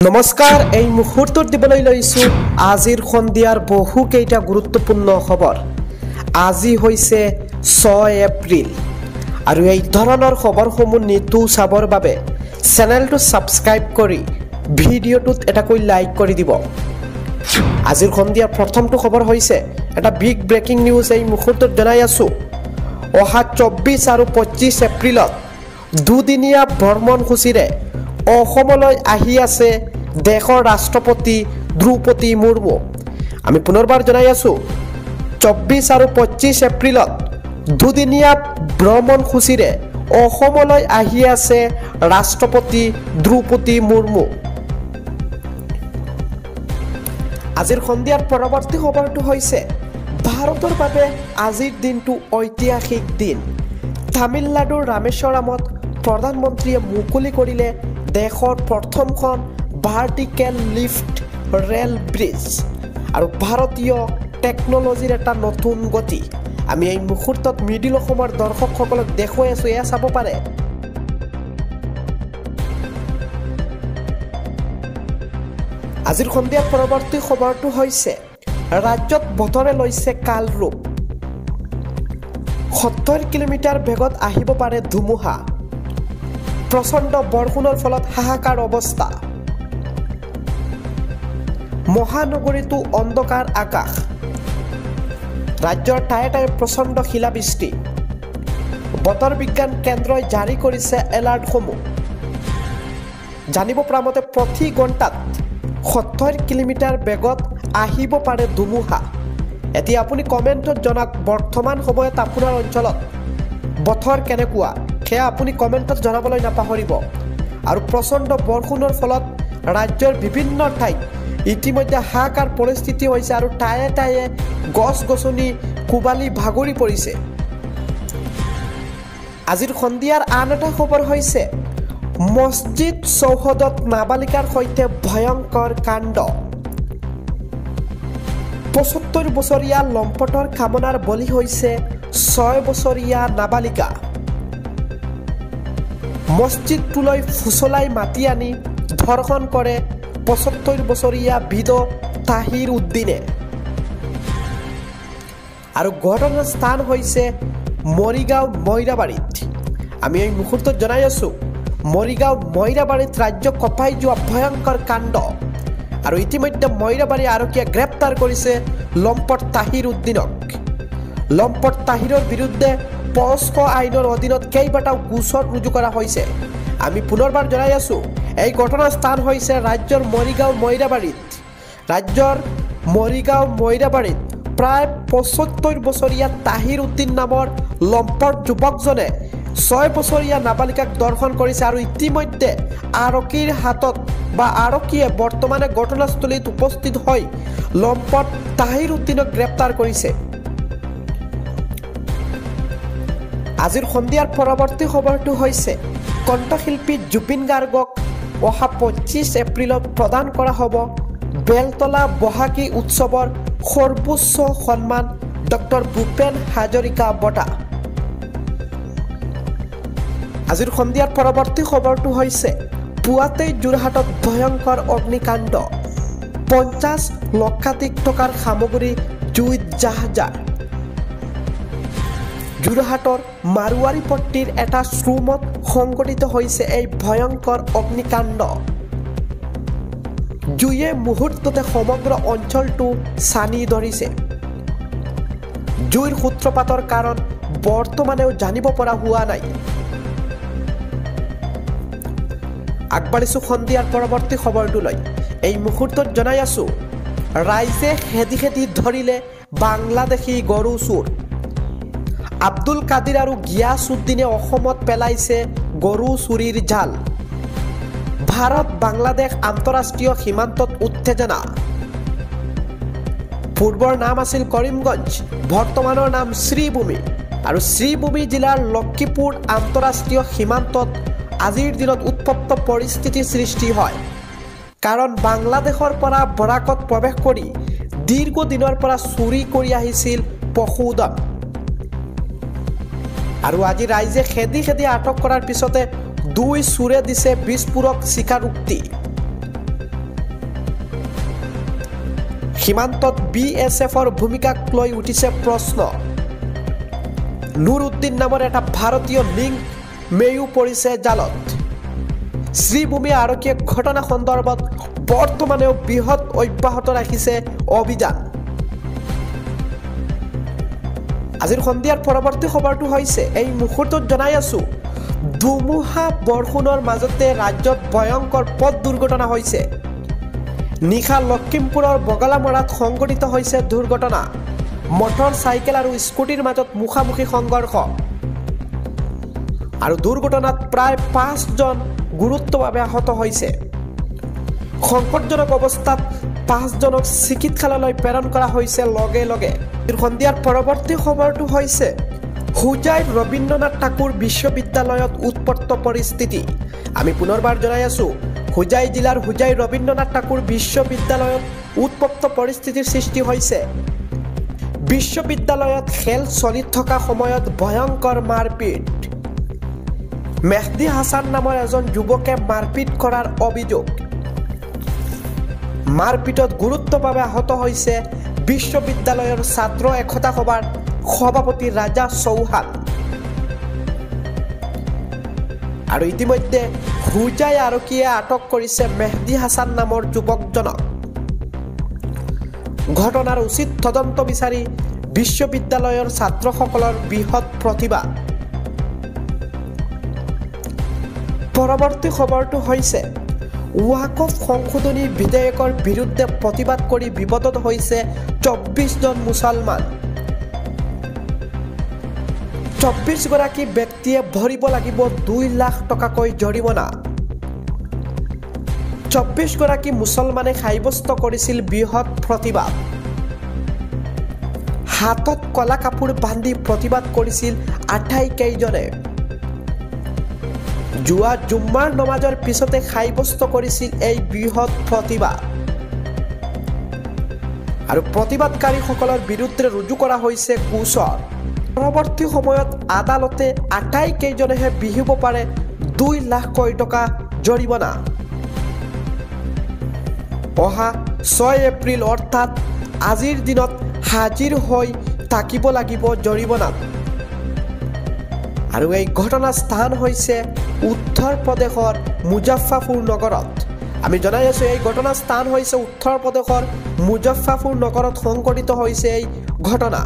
নমস্কাৰ এই মুহূৰ্তত দিবলৈ লৈছো আজিৰ সন্ধিয়াৰ বহু কেইটা গুৰুত্বপূৰ্ণ খবৰ। আজি হৈছে 6 এপ্ৰিল আৰু এই ধৰণৰ খবৰসমূহ নিতৌ চাবৰ বাবে চেনেলটো সাবস্ক্ৰাইব কৰি ভিডিঅ'টোত এটাকৈ লাইক কৰি দিব। আজিৰ সন্ধিয়াৰ প্ৰথমটো খবৰ হৈছে এটা বিগ ব্ৰেকিং নিউজ এই মুহূৰ্তত জনাই আছো। অহা 24 আৰু 25 এপ্ৰিলত দুদিনীয়া ভ্ৰমণসূচীৰে অসমলৈ আহি আছে দেশৰ ৰাষ্ট্ৰপতি দ্ৰৌপদী মুৰ্মু। আমি পুনৰবাৰ জনাই আছো 24 আৰু 25 এপ্ৰিলত দুদিনীয়া ভ্ৰমণসূচীৰে অসমলৈ আহি আছে ৰাষ্ট্ৰপতি দ্ৰৌপদী মুৰ্মু। আজিৰ সন্ধিয়াৰ পৰৱৰ্তী খবৰটো হৈছে ভাৰতৰ বাবে আজিৰ দিনটো ঐতিহাসিক দিন। তামিলনাডুৰ ৰামেশ্বৰমত প্ৰধানমন্ত্ৰীয়ে মুকলি কৰিলে দেশৰ প্ৰথমখন ভাৰ্টিকেল লিফ্ট ৰেল ব্ৰিজ আৰু ভাৰতীয় টেকনলজিৰ এটা নতুন গতি। আমি এই মুহূৰ্তত মিডিল অসমৰ দৰ্শকসকলক দেখুৱাই আছো, এয়া চাব পাৰে। আজিৰ সন্ধিয়াৰ পৰৱৰ্তী খবৰটো হৈছে ৰাজ্যত বতৰে লৈছে কাল ৰূপ। 70 কিলোমিটাৰ বেগত আহিব পাৰে ধুমুহা। প্ৰচণ্ড বৰষুণৰ ফলত হাহাকাৰ অৱস্থা। মহানগৰীতো অন্ধকাৰ আকাশ। ৰাজ্যৰ ঠায়ে ঠায়ে প্ৰচণ্ড শিলাবৃষ্টি। বতৰ বিজ্ঞান কেন্দ্ৰই জাৰি কৰিছে এলাৰ্টসমূহ। জানিব পৰা মতে প্ৰতি ঘণ্টাত 70 কিলোমিটাৰ বেগত আহিব পাৰে ধুমুহা। এতিয়া আপুনি কমেণ্টত জনাওক বৰ্তমান সময়ত আপোনাৰ অঞ্চলত বতৰ কেনেকুৱা, সেয়া আপুনি কমেণ্টত জনাবলৈ নাপাহৰিব। আৰু প্ৰচণ্ড বৰষুণৰ ফলত ৰাজ্যৰ বিভিন্ন ঠাইত ইতিমধ্যে হাহাকাৰ পৰিস্থিতি হৈছে আৰু ঠায়ে ঠায়ে গছ গছনি কোবালি ভাগৰি পৰিছে। আজিৰ সন্ধিয়াৰ আন এটা খবৰ হৈছে মছজিদ চৌহদত নাবালিকাৰ সৈতে ভয়ংকৰ কাণ্ড। 75 বছৰীয়া লম্পটৰ কামনাৰ বলি হৈছে 6 বছৰীয়া নাবালিকা। মছজিদটোলৈ ফুচলাই মাতি আনি ধৰ্ষণ কৰে 75 বছৰীয়া বৃদ্ধ তাহিৰ উদ্দিনে। আৰু ঘটনাৰ স্থান হৈছে মৰিগাঁও মইৰাবাৰীত। আমি এই মুহূৰ্তত জনাই আছো মৰিগাঁও মইৰাবাৰীত ৰাজ্য কঁপাই যোৱা ভয়ংকৰ কাণ্ড। আৰু ইতিমধ্যে মইৰাবাৰী আৰক্ষীয়ে গ্ৰেপ্তাৰ কৰিছে লম্পট তাহিৰ উদ্দিনক। লম্পট তাহিৰৰ বিৰুদ্ধে পস্কো আইনৰ অধীনত কেইবাটাও গোচৰ ৰুজু কৰা হৈছে। আমি পুনৰবাৰ জনাই আছো এই ঘটনাৰ স্থান হৈছে ৰাজ্যৰ মৰিগাঁও মইৰাবাৰীত। ৰাজ্যৰ মৰিগাঁও মইৰাবাৰীত প্ৰায় 75 বছৰীয়া তাহিৰ উদ্দিন নামৰ লম্পট যুৱকজনে 6 বছৰীয়া নাবালিকাক দৰ্শন কৰিছে। আৰু ইতিমধ্যে আৰক্ষীৰ হাতত বা আৰক্ষীয়ে বৰ্তমানে ঘটনাস্থলীত উপস্থিত হৈ লম্পট তাহিৰ উদ্দিনক গ্ৰেপ্তাৰ কৰিছে। আজিৰ সন্ধিয়াৰ পৰৱৰ্তী খবৰটো হৈছে কণ্ঠশিল্পী জুবিন গাৰ্গক অহা 25 এপ্ৰিলত প্ৰদান কৰা হ'ব বেলতলা বহাগী উৎসৱৰ সৰ্বোচ্চ সন্মান ডক্টৰ ভূপেন হাজৰিকা বঁটা। আজিৰ সন্ধিয়াৰ পৰৱৰ্তী খবৰটো হৈছে পুৱাতেই যোৰহাটত ভয়ংকৰ অগ্নিকাণ্ড। 50 লক্ষাধিক টকাৰ সামগ্ৰী জুইত জাহাজাৰ। যোৰহাটৰ মাৰোৱাৰীপট্টিৰ এটা শ্ৰুমত সংঘটিত হৈছে এই ভয়ংকৰ অগ্নিকাণ্ড। জুয়ে মুহূৰ্ততে সমগ্ৰ অঞ্চলটো ছানি ধৰিছে। জুইৰ সূত্ৰপাতৰ কাৰণ বৰ্তমানেও জানিব পৰা হোৱা নাই। আগবাঢ়িছো সন্ধিয়াৰ পৰৱৰ্তী খবৰটোলৈ। এই মুহূৰ্তত জনাই আছো ৰাইজে খেদি খেদি ধৰিলে বাংলাদেশী গৰু চোৰ। আব্দুল কাদিৰ আৰু গিয়াছ উদ্দিনে অসমত পেলাইছে গৰু চুৰিৰ জাল। ভাৰত বাংলাদেশ আন্তঃৰাষ্ট্ৰীয় সীমান্তত উত্তেজনা। পূৰ্বৰ নাম আছিল কৰিমগঞ্জ, বৰ্তমানৰ নাম শ্ৰীভূমি। আৰু শ্ৰীভূমি জিলাৰ লক্ষীপুৰ আন্তঃৰাষ্ট্ৰীয় সীমান্তত আজিৰ দিনত উত্তপ্ত পৰিস্থিতিৰ সৃষ্টি হয়। কাৰণ বাংলাদেশৰ পৰা বৰাকত প্ৰৱেশ কৰি দীৰ্ঘদিনৰ পৰা চুৰি কৰি আহিছিল পশুধন। আৰু আজি ৰাইজে খেদি খেদি আটক কৰাৰ পিছতে 2 চোৰে দিছে বিস্ফোৰক স্বীকাৰোক্তি। সীমান্তত BSFৰ ভূমিকাক লৈ উঠিছে প্ৰশ্ন নুৰুদ্দিন নামৰ এটা ভাৰতীয় লিংক মেয়ো পৰিছে জালত শ্ৰীভূমি আৰক্ষীয়ে ঘটনা সন্দৰ্ভত বৰ্তমানেও বৃহৎ অব্যাহত ৰাখিছে অভিযান আজিৰ সন্ধিয়াৰ পৰৱৰ্তী খবৰটো হৈছে এই মুহূৰ্তত জনাই আছো ধুমুহা বৰষুণৰ মাজতে ৰাজ্যত ভয়ংকৰ পথ দুৰ্ঘটনা হৈছে নিশা লখিমপুৰৰ বগলামৰাত সংঘটিত হৈছে দুৰ্ঘটনা মটৰ চাইকেল আৰু স্কুটিৰ মাজত মুখামুখি সংঘৰ্ষ আৰু দুৰ্ঘটনাত প্ৰায় 5 জন গুৰুত্বভাৱে আহত হৈছে সংকটজনক অৱস্থাত 5 জনক চিকিৎসালয়লৈ প্ৰেৰণ কৰা হৈছে লগে লগে সন্ধিয়াৰ পৰৱৰ্তী খবৰটো হৈছে হুজাই ৰবীন্দ্ৰনাথ ঠাকুৰ বিশ্ববিদ্যালয়ত উৎপত্ত পৰিস্থিতি আমি পুনৰবাৰ জনাই আছো হুজাই জিলাৰ হুজাই ৰবীন্দ্ৰনাথ ঠাকুৰ বিশ্ববিদ্যালয়ত উৎপত্ত পৰিস্থিতিৰ সৃষ্টি হৈছে বিশ্ববিদ্যালয়ত খেল চলি থকা সময়ত ভয়ংকৰ মাৰপিট মেহদি হাসান নামৰ এজন যুৱকে মাৰপিট কৰাৰ অভিযোগ মাৰপিটত গুৰুত্বভাৱে আহত হৈছে বিশ্ববিদ্যালয়ৰ ছাত্ৰ একতা সভাৰ সভাপতি ৰাজা চৌহান আৰু ইতিমধ্যে হুজাই আৰক্ষীয়ে আটক কৰিছে মেহদি হাসান নামৰ যুৱকজনক ঘটনাৰ উচিত তদন্ত বিচাৰি বিশ্ববিদ্যালয়ৰ ছাত্ৰসকলৰ বৃহৎ প্ৰতিবাদ পৰৱৰ্তী খবৰটো হৈছে ওয়াকফ সংশোধনী বিধেয়কৰ বিৰুদ্ধে প্ৰতিবাদ কৰি বিপদত হৈছে 24 জন মুছলমান 24 গৰাকী ব্যক্তিয়ে ভৰিব লাগিব 2 লাখ টকাকৈ জৰিমনা 24 গৰাকী মুছলমানে সাব্যস্ত কৰিছিল বৃহৎ প্ৰতিবাদ হাতত কলা কাপোৰ বান্ধি প্ৰতিবাদ কৰিছিল 28 কেইজনে জুৱা জুম্মাৰ নমাজৰ পিছতে সাব্যস্ত কৰিছিল এই বৃহৎ প্ৰতিবাদ আৰু প্ৰতিবাদকাৰীসকলৰ বিৰুদ্ধে ৰুজু কৰা হৈছে গোচৰ পৰৱৰ্তী সময়ত আদালতে 28 কেইজনেহে বিহিব পাৰে 2 লাখ টকা জৰিমনা অহা 6 এপ্ৰিল অৰ্থাৎ আজিৰ দিনত হাজিৰ হৈ থাকিব লাগিব জৰিমনাত আৰু এই ঘটনা স্থান হৈছে উত্তৰ প্ৰদেশৰ মুজফ্ফৰপুৰ নগৰত আমি জনাই আছো এই ঘটনা স্থান হৈছে উত্তৰ প্ৰদেশৰ মুজফ্ফৰপুৰ নগৰত সংঘটিত হৈছে এই ঘটনা